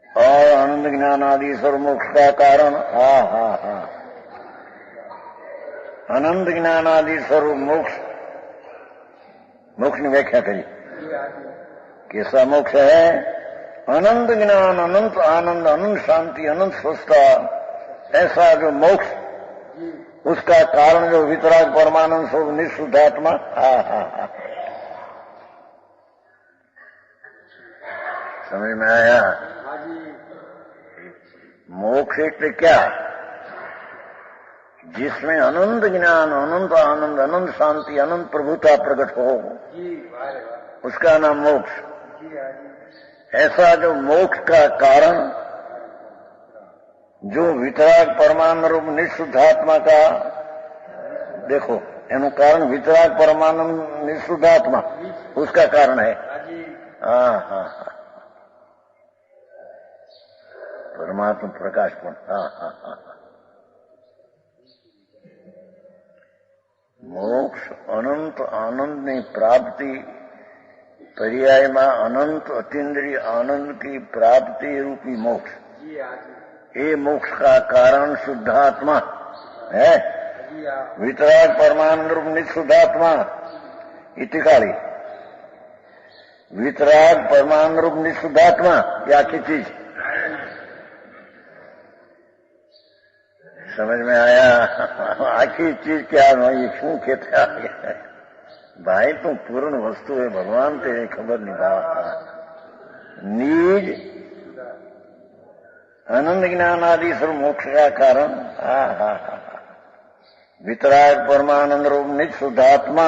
और आनंद ज्ञान आदि सर्व मोक्ष का कारण। हा हा हा। आनंद ज्ञान आदि सर्व मोक्ष, मोक्ष ने व्याख्या करी। कैसा मोक्ष है? अनंत ज्ञान, अनंत आनंद, अनंत शांति, अनंत स्वस्थता, ऐसा जो मोक्ष, उसका कारण जो वितराग परमानंद स्वरूप निःशुद्धात्मा। हा हा हा। समझ में आया? मोक्ष એટલે क्या? जिसमें अनंत ज्ञान, अनंत आनंद, अनंत शांति, अनंत प्रभुता प्रकट हो, उसका नाम मोक्ष। ऐसा जो मोक्ष का कारण, जो वितराग परमानंद रूप निःशुद्धात्मा का, देखो एनु कारण वितराग परमानंद निःशुद्धात्मा उसका कारण है। हाँ हाँ हाँ, परमात्मा प्रकाशपूर्ण। हाँ हाँ हाँ। मोक्ष अनंत आनंदની પ્રાપ્તિ, પર્યાયમાં અનંત અતિન્દ્રિય આનંદ की प्राप्ति रूपी मोक्ष, ये मोक्ष का कारण शुद्धात्मा है। वितराग परमानंद रूप निःशुद्धात्मा इति काली। वितराग परमानंद रूप निःशुद्धात्मा ये आखी चीज समझ में आया? आखी चीज क्या ये क्यों कहते हैं भाई? तू पूर्ण वस्तु है भगवान, तेरे खबर नहीं था। नीज आनंद ज्ञान आदि सर्व मोक्ष का कारण। हा हा हा। वितराग परमानंद रूप निःशुद्धात्मा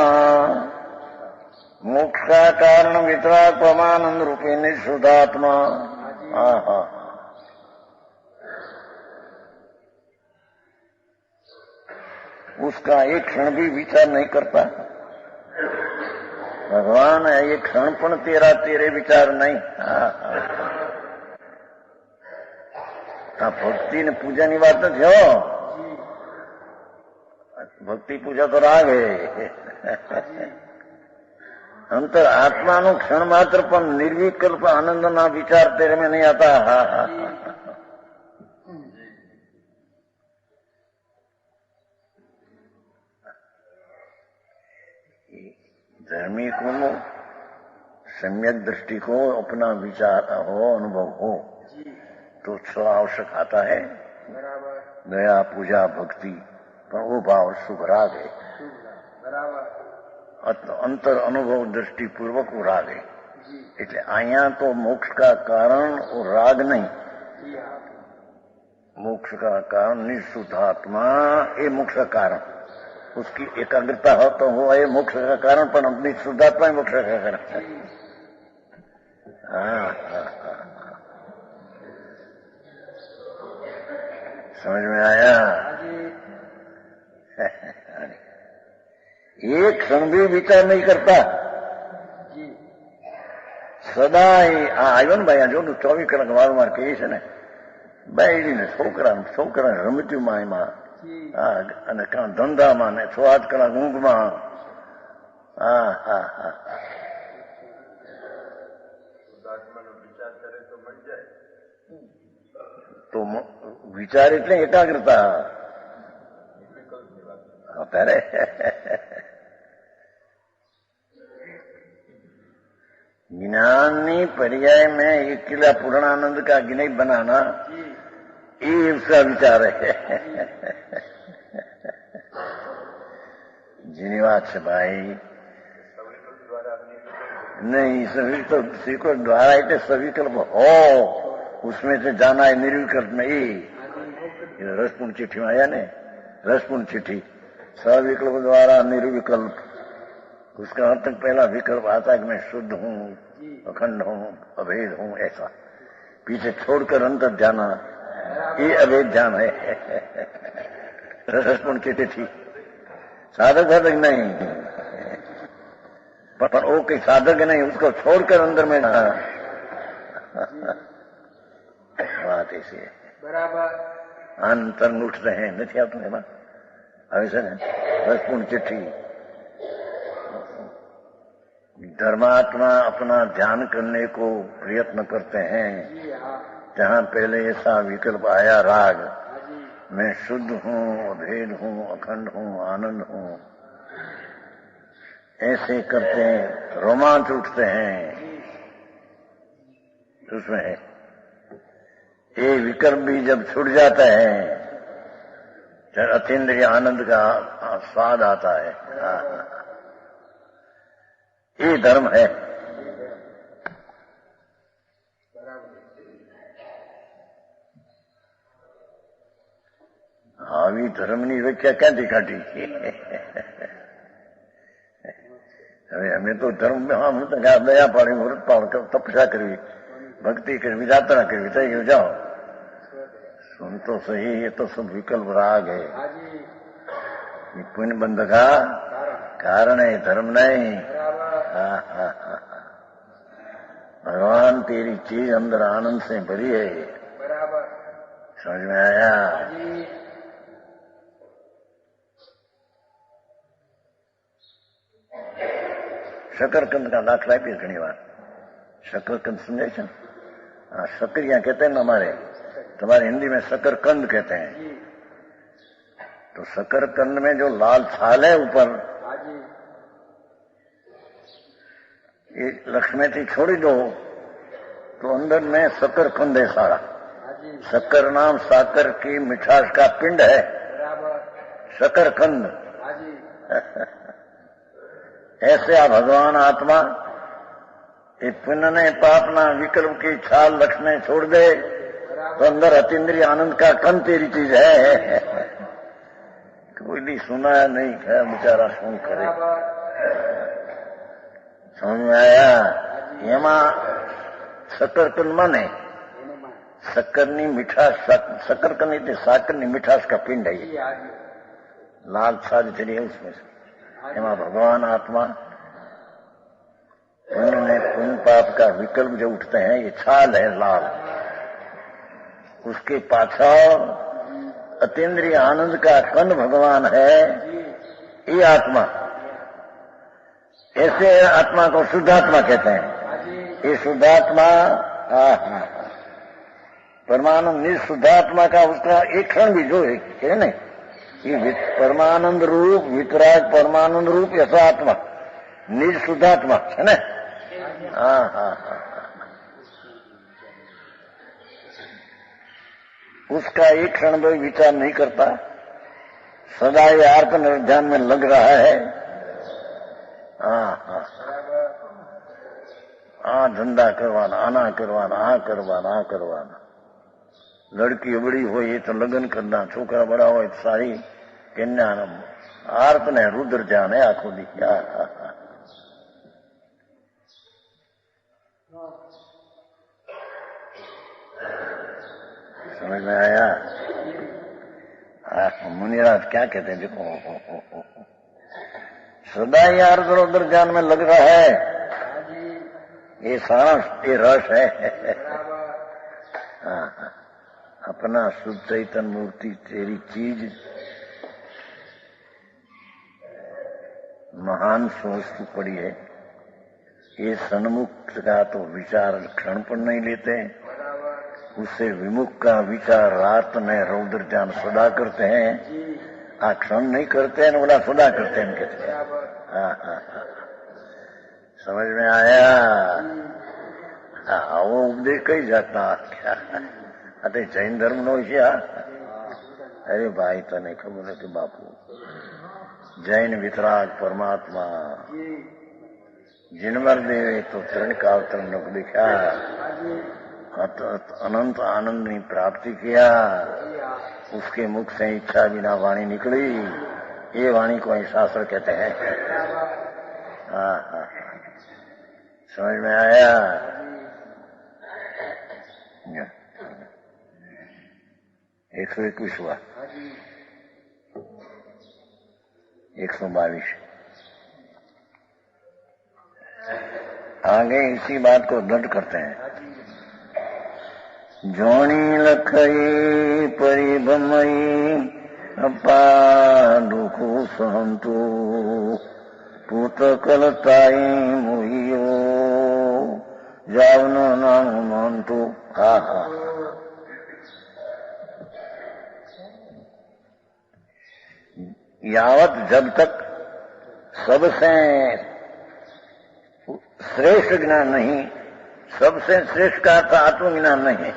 मोक्ष का कारण, वितराग परमानंद रूपी निःशुद्धात्मा। हा हा। उसका एक क्षण भी विचार नहीं करता भगवान है। एक क्षण पण तेरा तेरे विचार नहीं। भक्ति ने पूजा ની વાત નથી हो। भक्ति पूजा तो राग है। अंतर आत्मा नो क्षण मात्र पर निर्विकल्प आनंद ना विचार तेरे में नहीं आता। हा हा। धर्मी को सम्यक दृष्टि को अपना विचार हो, अनुभव हो तो छह आवश्यक आता है। दया, पूजा, भक्ति, पर वो भाव शुभ राग है। अंतर अनुभव दृष्टि पूर्वक वो राग है। એટલે અહીંયા तो मोक्ष का कारण वो राग नहीं, मोक्ष का कारण निःशुद्धात्मा, ये मोक्ष का कारण। उसकी एकाग्रता हो तो वो है मोक्ष का कारण, पर अपनी शुद्धात्मा ही मोक्ष का कारण। हाँ हाँ हाँ। समझ में आया? एक क्षण भी विचार नहीं करता सदा ही। આવ્યો ને ભાઈ, જો 24 કલાક વારંવાર કહે છે ને, બાયડીને છોકરા રમત્યુમાં એમાં, અને ધંધામાં ને 6-8 કલાક ઊંઘમાં। હા હા હા। તો વિચાર એટલે એકાગ્રતા અત્યારે। ज्ञानी पर्याय में एक किला पूर्णानंद का गिने बनाना, ये उसका विचार है। जिनी बात से भाई नहीं, सविकल्प द्वारा इतने सविकल्प हो, उसमें से जाना है निर्विकल्प में। ये रसपूर्ण चिट्ठी में आया ने, रसपूर्ण चिट्ठी, सविकल्प द्वारा निर्विकल्प। उसका अर्थ पहला विकल्प आता है कि मैं शुद्ध हूं, अखंड हूं, अभेद हूं, ऐसा। पीछे छोड़कर अंतर ध्यान, ये अभेद ध्यान है। रसपूर्ण चिट्ठी थी, साधक नहीं, पर वो कोई साधक नहीं, उसको छोड़कर अंदर में बात ऐसी है। बराबर अंतर उठ रहे हैं, नहीं आता है। ऐसे रसपूर्ण चिट्ठी। धर्मात्मा अपना ध्यान करने को प्रयत्न करते हैं, जहाँ पहले ऐसा विकल्प आया राग, मैं शुद्ध हूँ, अभेद हूँ, अखंड हूँ, आनंद हूँ, ऐसे करते हैं, रोमांच उठते हैं, उसमें है। ये विकल्प भी जब छूट जाता है, जब अतीन्द्रिय आनंद का स्वाद आता है, ये धर्म है। આવી ધર્મની વ્યાખ્યા ક્યાંથી કાઢી? હવે અમે તો ધર્મ દયા પાડી, વ્રત પાડ, તપસ્યા કરવી, ભક્તિ કરવી, यात्रा करवी, થઈ ગયું, जाओ। सुन तो सही, ये तो सब विकल्प राग है, पुण्य बंध का कारण है, धर्म नहीं। भगवान तेरी चीज अंदर आनंद से भरी है, समझ में आया? शकरकंद का दाखला भी घनी बार। शकरकंद समझे छे? हाँ, शकरिया कहते हैं ना हमारे, तुम्हारे हिंदी में शकरकंद कहते हैं। तो शकरकंद में जो लाल छाल है ऊपर, ये लक्ष्मी थी छोड़ी दो तो अंदर में शकरकंद है सारा। शक्कर नाम साकर की मिठास का पिंड है, शकरकंद। ऐसे आ भगवान आत्मा ये पुण्य ने पापना विकल्प की छाल लक्ष्मी छोड़ दे तो अंदर अतीन्द्रिय आनंद का कंद तेरी चीज है। कोई नहीं सुना नहीं है, बेचारा सुन करे। समझ में आया? એમાં શકરકંદ माने शक्करनी मिठास, शकरकंद એટલે साकरनी मिठास का पिंड है, लाल छाल चली है उसमें से। एमा भगवान आत्मा पुण्य पाप का विकल्प जो उठते हैं, ये छाल है लाल, उसके पाछा अतीन्द्रिय आनंद का कंद भगवान है, ये आत्मा। ऐसे आत्मा को शुद्धात्मा कहते हैं। ये शुद्धात्मा परमानंद निशुद्धात्मा का उसका एक क्षण भी जो है नहीं, ये परमानंद रूप वितराग परमानंद रूप ऐसा आत्मा निज शुद्धात्मा है ना। हाँ, उसका एक क्षण भी विचार नहीं करता, सदा ये आर्त निर्ध्यान में लग रहा है। धंधा करवाना, आना करवाना, आ करवाना। लड़की बड़ी हो ये तो लगन करना, छोकरा बड़ा हो तो सारी कन्या आर्त ने रुद्र ध्यान है आंखों दी। समझ में आया? मुनिराज क्या कहते हैं? देखो, सदा ही आर्त रुद्र ध्यान में लग रहा है, ये सारा ये रस है। अपना शुद्ध चैतन्य मूर्ति तेरी चीज महान वस्तु पड़ी है, ये सन्मुख का तो विचार क्षण पर नहीं लेते, उससे विमुख का विचार रात में रौद्र ध्यान सदा करते हैं, क्षण नहीं करते हैं, बोला सदा करते हैं कहते हैं। समझ में आया? वो उपदेश कई जाता क्या? अरे जैन धर्म नो क्या? अरे भाई तने खबर है कि बापू जैन वितराग परमात्मा जिनवर देवे तो तरण का अवतरण को दिखा, अनंत आनंद ने प्राप्ति किया, उसके मुख से इच्छा बिना वाणी निकली, ये वाणी को ही शास्त्र कहते हैं। समझ में आया? 121 हुआ, 122 आगे इसी बात को दृढ़ करते हैं। जोणी लखई परिभमई અપા દુઃખો સહંતો પૂત કલતાઈ મોહિયો જાવનો નામ માનતો. હા હા, यावत जब तक सबसे श्रेष्ठ ज्ञान नहीं, सबसे श्रेष्ठ का अर्थ आत्मज्ञान नहीं.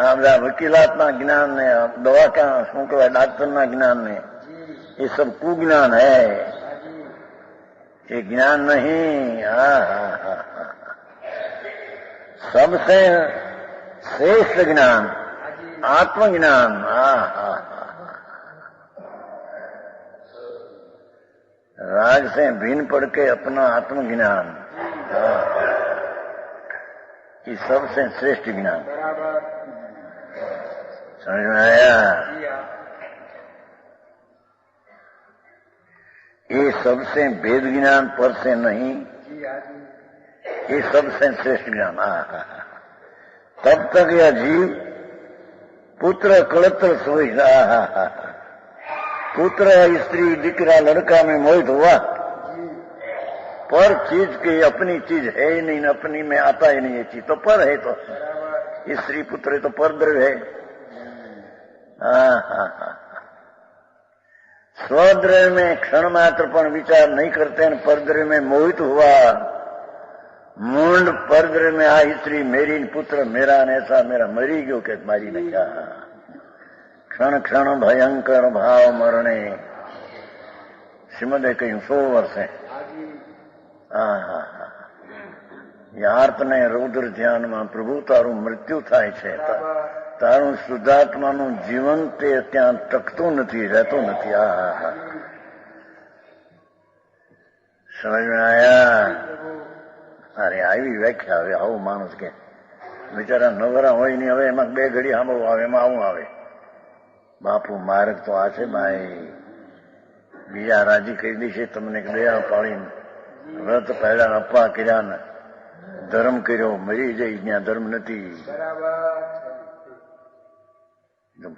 આ બધા વકીલાતના જ્ઞાન ને દવાખાના શું કહેવાય ડાક્ટરના જ્ઞાન ને ये सब कुज्ञान है, ये ज्ञान नहीं. हाँ हाँ हाँ हाँ, सबसे श्रेष्ठ ज्ञान आत्मज्ञान. हाँ हाँ हाँ, राग से भिन्न पड़ के अपना आत्मज्ञान, ये सबसे श्रेष्ठ ज्ञान. समझ में आया? ये सबसे भेद ज्ञान पर से नहीं, ये सबसे श्रेष्ठ ज्ञान. तब तक यह जीव पुत्र कलत्र सोच रहा, पुत्र स्त्री दीकरा लड़का में मोहित हुआ, पर चीज की अपनी चीज है ही नहीं, अपनी में आता ही नहीं. ये चीज तो पर है, तो स्त्री पुत्र तो पर द्रव्य है. स्वद्रव्य में क्षण मात्र पर विचार नहीं करते, परद्रव्य में मोहित हुआ. मूंड परद्रव्य में आ स्त्री मेरी पुत्र मेरा ने ऐसा मेरा मरी गयो के मारी ने क्या. क्षण क्षण भयंकर भाव मरणे. श्रीमदे कहीं 100 वर्ष है. યાર્તને રૌદ્ર ધ્યાનમાં પ્રભુ તારું મૃત્યુ થાય છે, તારું શુદ્ધાત્માનું જીવન તે ત્યાં ટકતું નથી, રહેતું નથી. સમજ में આયા? અરે આવી વ્યાખ્યા. હવે આવું માણસ કે બિચારા નવરા હોય નહીં, હવે એમાં 2 ઘડી સાંભળવું આવે, એમાં આવું આવે. બાપુ માર્ગ તો આ છે ભાઈ, બીજા રાજી કરી દેશે તમને દયા પાડીને. વ્રત પહેલા અપા કર્યા ને ધર્મ કર્યો, મરી જઈ જ્યાં ધર્મ નથી.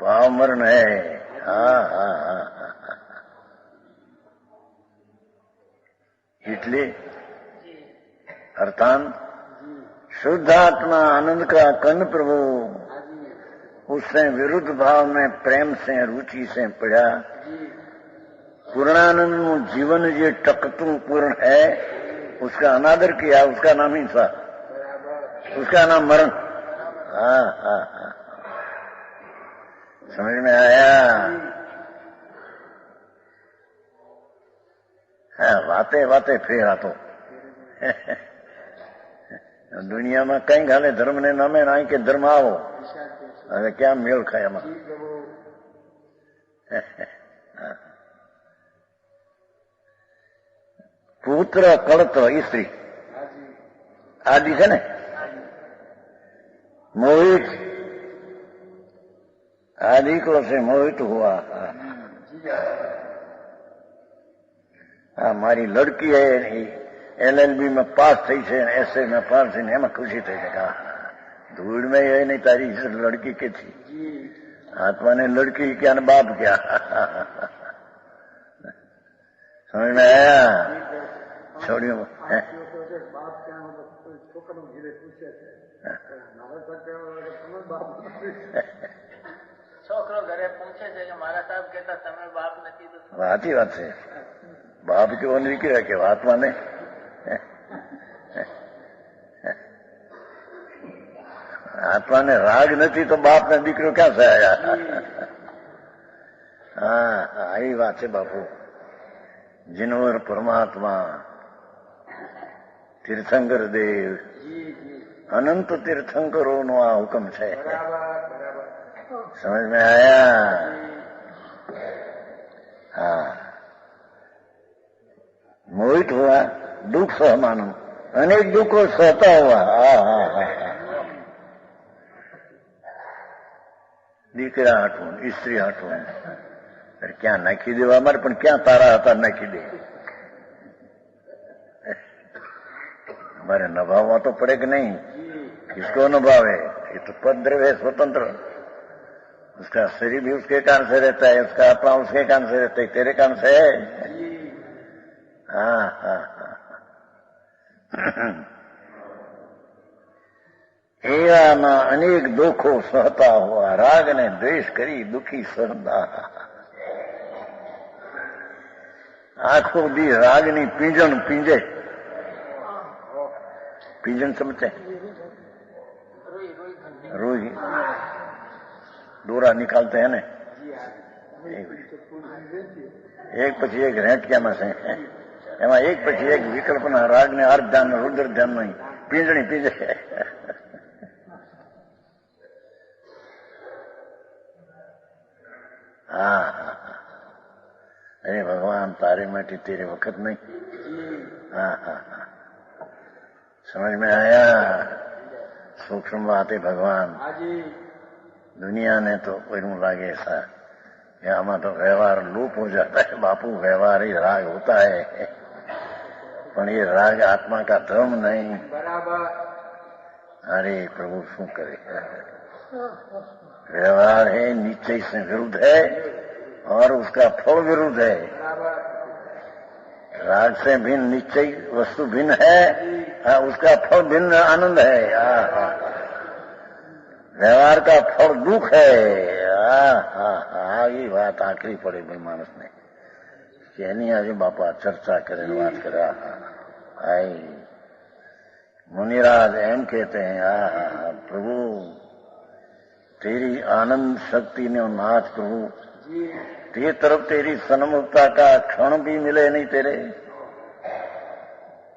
ભાવ મરણ હે. હા હા હા, इसलिए अर्थात शुद्ध आत्मा आनंद का कन प्रभु उससे विरुद्ध भाव में प्रेम से रुचि से पड़ा. पूर्णानंद जीवन जो टकतु पूर्ण है उसका अनादर किया, उसका नाम हिंसा, उसका नाम मरण. हाँ हाँ हाँ, समझ में आया? हाँ, वाते वाते फेर आतो. दुनिया में कई गाले धर्म ने नामे ना के धर्म आओ, अरे क्या मेल खाया में. पुत्र कलत्र स्त्री आदि है ने मोहित, आदि को से मोहित हुआ. મારી લડકી હે LLB में पास થઈ છે, એસએ में पास થઈને એમાં ખુશી થઈ છે. ધૂળ में है नहीं तारी लड़की के थी. आत्मा ने लड़की क्या ने बाप क्या. समझ में आया? छोड़ियो છોકરો ઘરે પૂછે છે કે મારા સાહેબ કહેતા તમે બાપ નથી, તો સાચી વાત છે. बाप क्यों नहीं किया कि आत्मा ने. आत्मा ने राग नहीं तो बाप ने दीकरो क्या से आया. हाँ, आई बात है बापू. जिनवर परमात्मा तीर्थंकर देव अनंत तीर्थंकरो नो आ हुक्म है. समझ में आया? हाँ, मोहित हुआ, दुख सहमानो, अनेक दुखों सहता हुआ. દીકરા હાટવું, સ્ત્રી હાટવું, ક્યાં નાખી દેવા અમારે, પણ ક્યાં તારા હતા નાખી દે. हमारे नभावा तो पड़े कि नहीं, किसको नभावे, ये तो पद्रव्य है स्वतंत्र, उसका शरीर भी उसके कारण से रहता है, उसका आत्मा उसके कारण से रहता है, तेरे कारण से है। हाँ हाँ हाँ। एवा ना अनेक दुखो सहता हुआ राग ने द्वेष करी दुखी सरदा। आंखों दी रागनी पीजन पींजे, पीजन समझते रोई डोरा निकालते हैं ना, एक પછી એક રેંટિયામાં છે, એમાં એક પછી એક વિકલ્પના રાગને અર્ધ ધ્યાન રુદ્ર ધ્યાન નહીં પીંજણી પીંજે। हाँ हाँ, अरे भगवान तारे माटी तेरे वक्त नहीं। हाँ हाँ हाँ, समझ में आया, सूक्ष्म बात है भगवान। दुनिया ने तो कोई लागे ऐसा यहाँ तो व्यवहार लूप हो जाता है बापू, व्यवहार ही राग होता है, पर ये राग आत्मा का धर्म नहीं। बराबर। अरे प्रभु शू करे, व्यवहार है निश्चय से विरुद्ध है और उसका फल विरुद्ध है। राग से भिन्न निश्चय वस्तु भिन्न है, उसका फल भिन्न आनंद है। व्यवहार का फल दुख है। ये बात आखिरी पड़े भाई मानस ने कहनी आज बापा चर्चा करे बात करे। आई मुनिराज एम कहते हैं, प्रभु तेरी आनंद शक्ति ने नाथ प्रभु, ते तरफ तेरी सन्मुखता का क्षण भी मिले नहीं तेरे,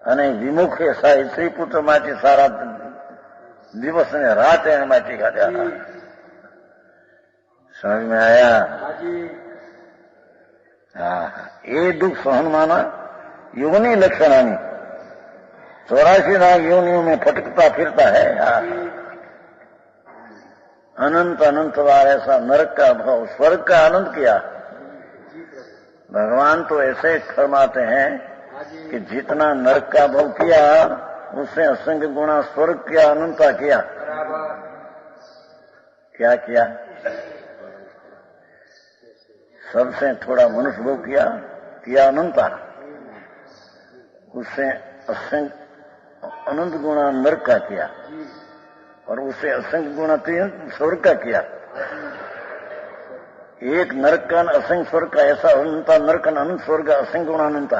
अने विमुख ऐसा स्त्री पुत्र माटी सारा दिवस ने रात एने माटी काढ़्या। समझ में आया? हाँ, ये दुख सहन माना योनि लक्षणानी 84 लाख योनियों में फटकता फिरता है। अनंत अनंत बार ऐसा नरक का भाव, स्वर्ग का आनंद किया। भगवान तो ऐसे फरमाते हैं कि जितना नरक का भाव किया उससे असंख्य गुणा स्वर्ग के अनंता किया। क्या किया? सबसे थोड़ा मनुष्य भोग किया अनंता, उससे असंख्य अनंत गुणा नरक का किया और उससे असंख्य गुणा स्वर्ग का किया। एक नरक का असंख्य स्वर्ग का, ऐसा अनंता नरक अनंत स्वर्ग असंख्य गुणा अनंता।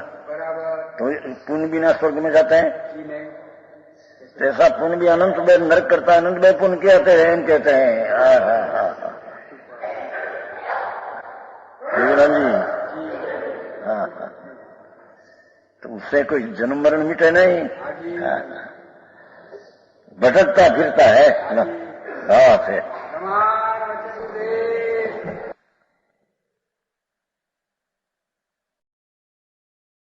तो पुण्य बिना स्वर्ग में जाते हैं? ऐसा पुण्य भी अनंत बे नरक करता है, अनंत बे पुण्य कहते हैं, कहते हैं। जी हाँ, तो उससे कोई जन्म मरण मिटे नहीं। भटकता फिरता है ना। हाँ,